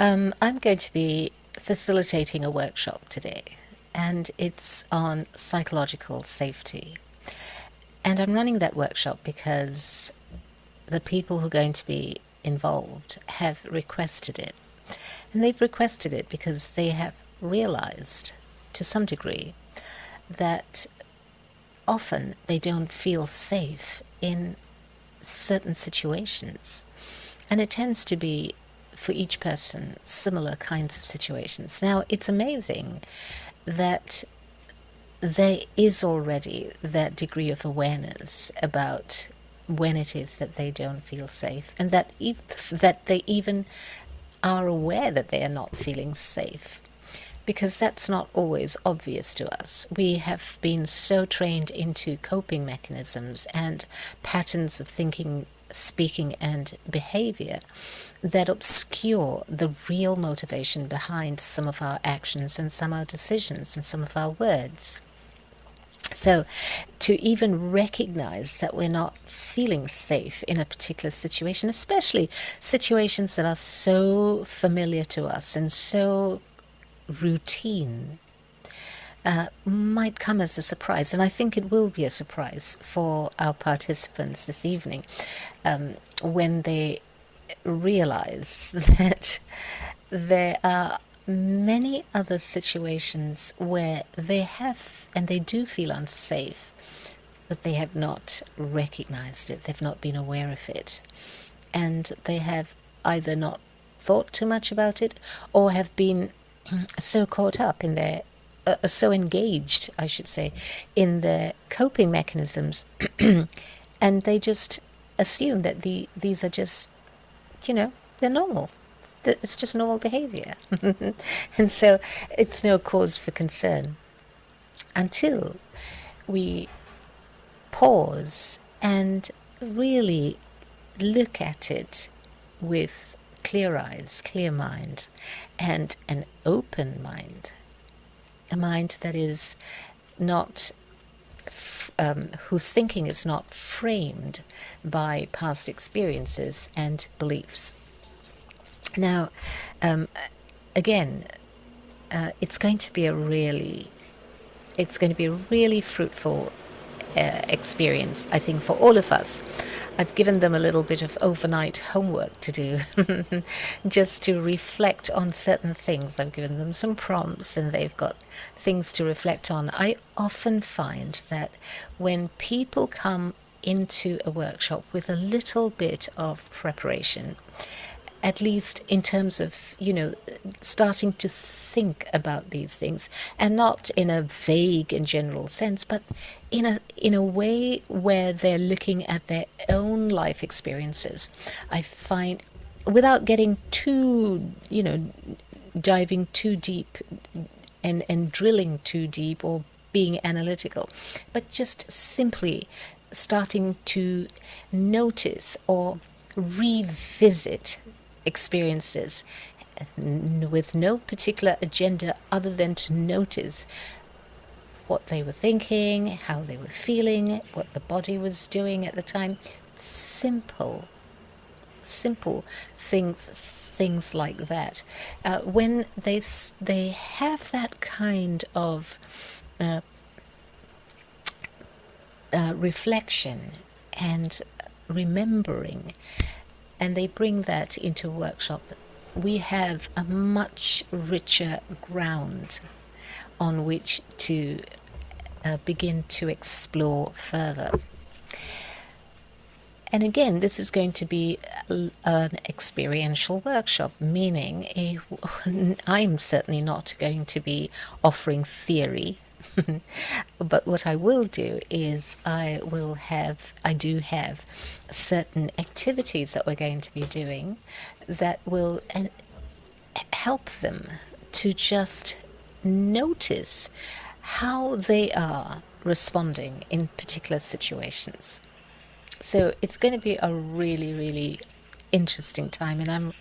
I'm going to be facilitating a workshop today, and it's on psychological safety. And I'm running that workshop because the people who are going to be involved have requested it. And they've requested it because they have realized, to some degree, that often they don't feel safe in certain situations. And it tends to be, for each person, similar kinds of situations. Now, it's amazing that there is already that degree of awareness about when it is that they don't feel safe, and that they even are aware that they are not feeling safe, because that's not always obvious to us. We have been so trained into coping mechanisms and patterns of thinking, speaking, and behavior that obscure the real motivation behind some of our actions and some of our decisions and some of our words. So, to even recognize that we're not feeling safe in a particular situation, especially situations that are so familiar to us and so routine, might come as a surprise. And I think it will be a surprise for our participants this evening when they realize that there are many other situations where they have and they do feel unsafe, but they have not recognized it, they've not been aware of it, and they have either not thought too much about it or have been so caught up in their so engaged, I should say, in their coping mechanisms and they just assume that these are just, they're normal. It's just normal behavior. And so it's no cause for concern until we pause and really look at it with clear eyes, clear mind, and an open mind. A mind that is not, whose thinking is not framed by past experiences and beliefs. Now, again, it's going to be a really fruitful experience, I think, for all of us. I've given them a little bit of overnight homework to do, just to reflect on certain things. I've given them some prompts and they've got things to reflect on. I often find that when people come into a workshop with a little bit of preparation, at least in terms of, starting to think about these things, and not in a vague and general sense, but in a way where they're looking at their own life experiences. I find, without getting too, diving too deep and drilling too deep or being analytical, but just simply starting to notice or revisit experiences with no particular agenda other than to notice what they were thinking, how they were feeling, what the body was doing at the time. Simple things like that. When they have that kind of reflection and remembering, and they bring that into a workshop, we have a much richer ground on which to begin to explore further. And again, this is going to be an experiential workshop, meaning I'm certainly not going to be offering theory. But what I will do is I do have certain activities that we're going to be doing that will help them to just notice how they are responding in particular situations. So it's going to be a really, really interesting time, and I'm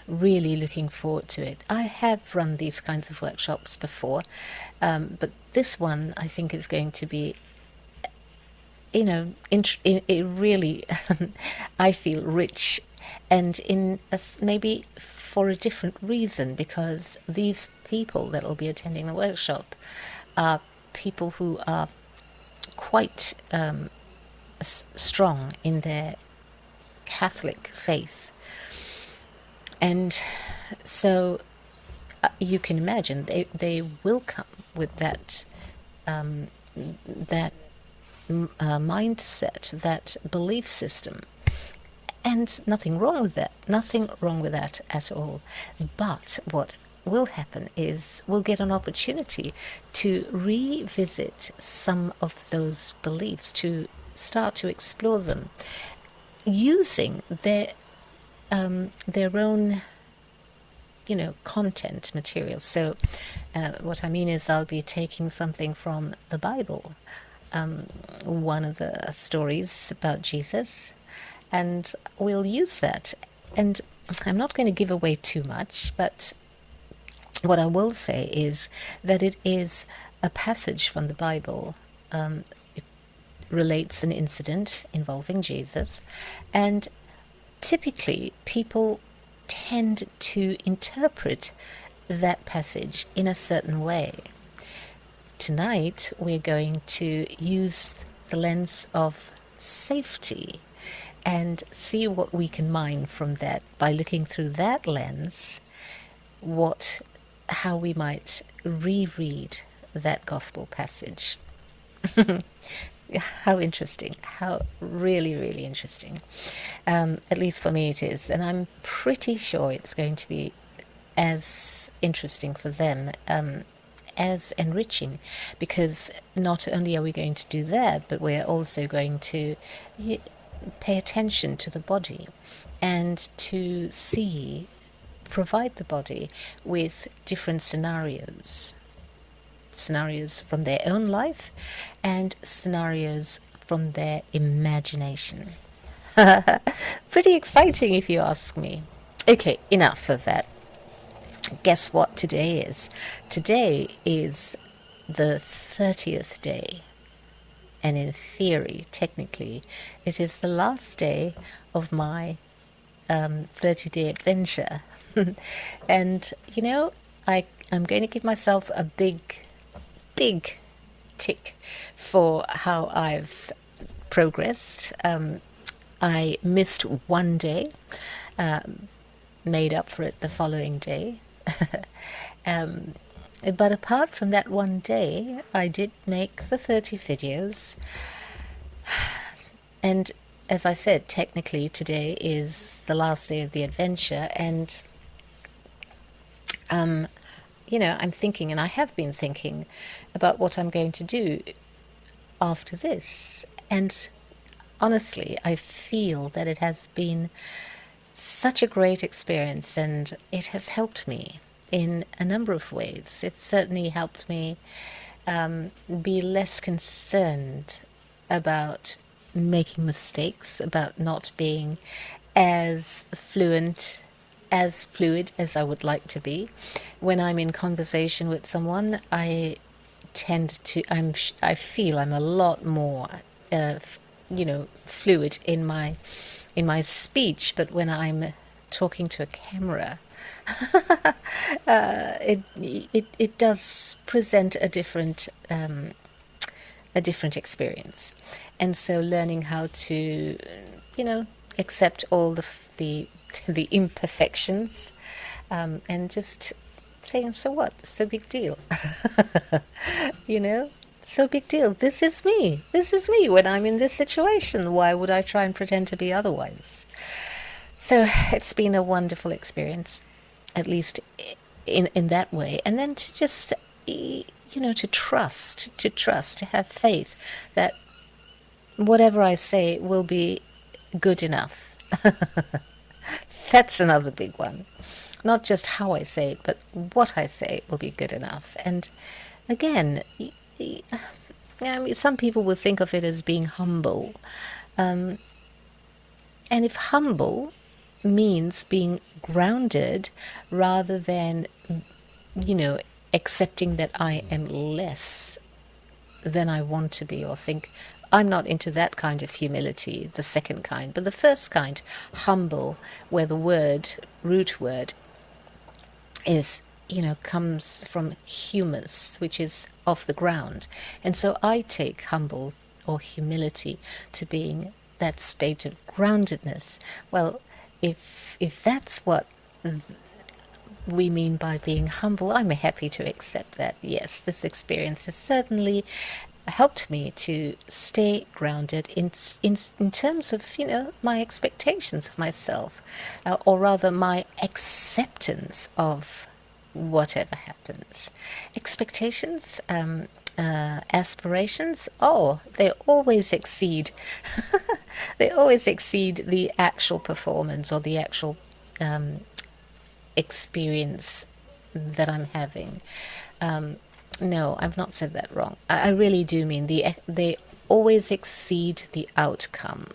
really looking forward to it. I have run these kinds of workshops before, but this one I think is going to be, really, I feel rich, and in maybe for a different reason, because these people that will be attending the workshop are people who are quite strong in their Catholic faith. And so you can imagine they will come with that mindset, that belief system. And nothing wrong with that. Nothing wrong with that at all. But what will happen is we'll get an opportunity to revisit some of those beliefs, to start to explore them using their own, content material. So what I mean is I'll be taking something from the Bible, one of the stories about Jesus, and we'll use that. And I'm not going to give away too much, but what I will say is that it is a passage from the Bible. It relates an incident involving Jesus, and typically people tend to interpret that passage in a certain way. Tonight we're going to use the lens of safety and see what we can mine from that by looking through that lens, how we might reread that gospel passage. How interesting, how really, really interesting. At least for me it is, and I'm pretty sure it's going to be as interesting for them, as enriching, because not only are we going to do that, but we're also going to pay attention to the body and to provide the body with different scenarios from their own life and scenarios from their imagination. Pretty exciting, if you ask me. Okay, enough of that. Guess what today is? Today is the 30th day. And in theory, technically, it is the last day of my 30-day adventure. And, I'm going to give myself a big tick for how I've progressed. I missed one day, made up for it the following day. But apart from that one day, I did make the 30 videos. And as I said, technically today is the last day of the adventure. And, I'm thinking, and I have been thinking about what I'm going to do after this. And honestly, I feel that it has been such a great experience, and it has helped me in a number of ways. It certainly helped me be less concerned about making mistakes, about not being as fluid as I would like to be. When I'm in conversation with someone, I feel I'm a lot more fluid in my speech, but when I'm talking to a camera, it does present a different experience. And so learning how to accept all the imperfections, and just saying, so what? So big deal. So big deal. This is me when I'm in this situation. Why would I try and pretend to be otherwise? So it's been a wonderful experience, at least in that way. And then to just, to trust, to have faith that whatever I say will be good enough. That's another big one. Not just how I say it, but what I say will be good enough. And again, some people will think of it as being humble. And if humble means being grounded rather than, accepting that I am less than I want to be or think, I'm not into that kind of humility, the second kind. But the first kind, humble, where the root word, is, comes from humus, which is off the ground. And so I take humble or humility to being that state of groundedness. Well, if that's what we mean by being humble, I'm happy to accept that. Yes, this experience has certainly helped me to stay grounded in terms of, my expectations of myself, or rather my acceptance of whatever happens. Expectations, aspirations, oh, they always exceed they always exceed the actual performance or the actual experience that I'm having. No, I've not said that wrong. I really do mean they always exceed the outcome,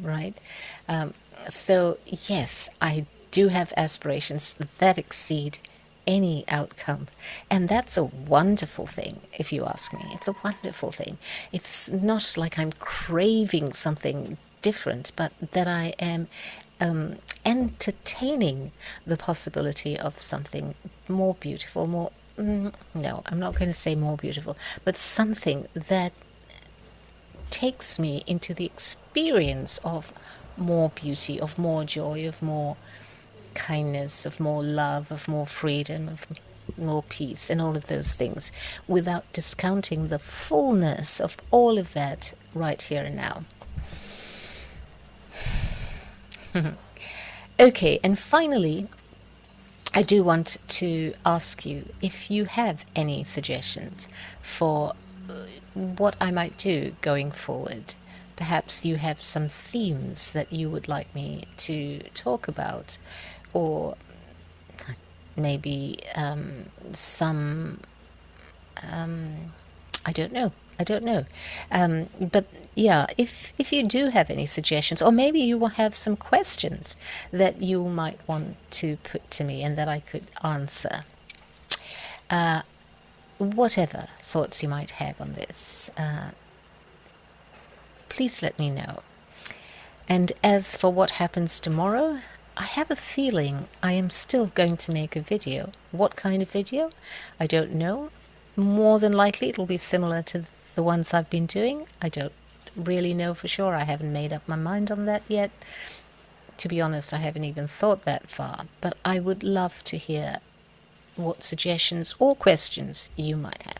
right? So yes, I do have aspirations that exceed any outcome, and that's a wonderful thing. If you ask me, it's a wonderful thing. It's not like I'm craving something different, but that I am entertaining the possibility of something more beautiful, more no, I'm not going to say more beautiful, but something that takes me into the experience of more beauty, of more joy, of more kindness, of more love, of more freedom, of more peace, and all of those things, without discounting the fullness of all of that right here and now. Okay, and finally, I do want to ask you if you have any suggestions for what I might do going forward. Perhaps you have some themes that you would like me to talk about, or maybe some, I don't know. But yeah, if you do have any suggestions, or maybe you will have some questions that you might want to put to me and that I could answer. Whatever thoughts you might have on this, please let me know. And as for what happens tomorrow, I have a feeling I am still going to make a video. What kind of video? I don't know. More than likely it'll be similar to the ones I've been doing. I don't really know for sure. I haven't made up my mind on that yet. To be honest, I haven't even thought that far. But I would love to hear what suggestions or questions you might have.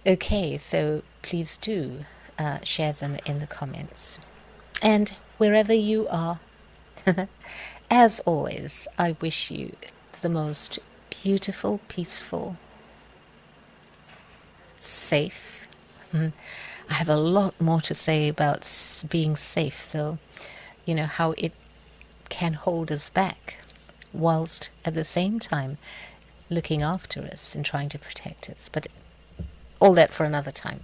Okay, so please do share them in the comments. And wherever you are, as always, I wish you the most beautiful, peaceful, safe. I have a lot more to say about being safe, though. How it can hold us back, whilst at the same time looking after us and trying to protect us. But all that for another time.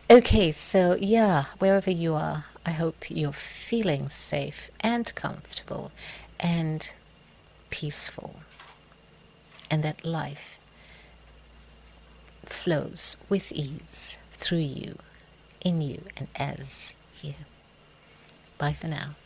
Okay, so yeah, wherever you are, I hope you're feeling safe and comfortable and peaceful, and that life flows with ease through you, in you, and as you. Bye for now.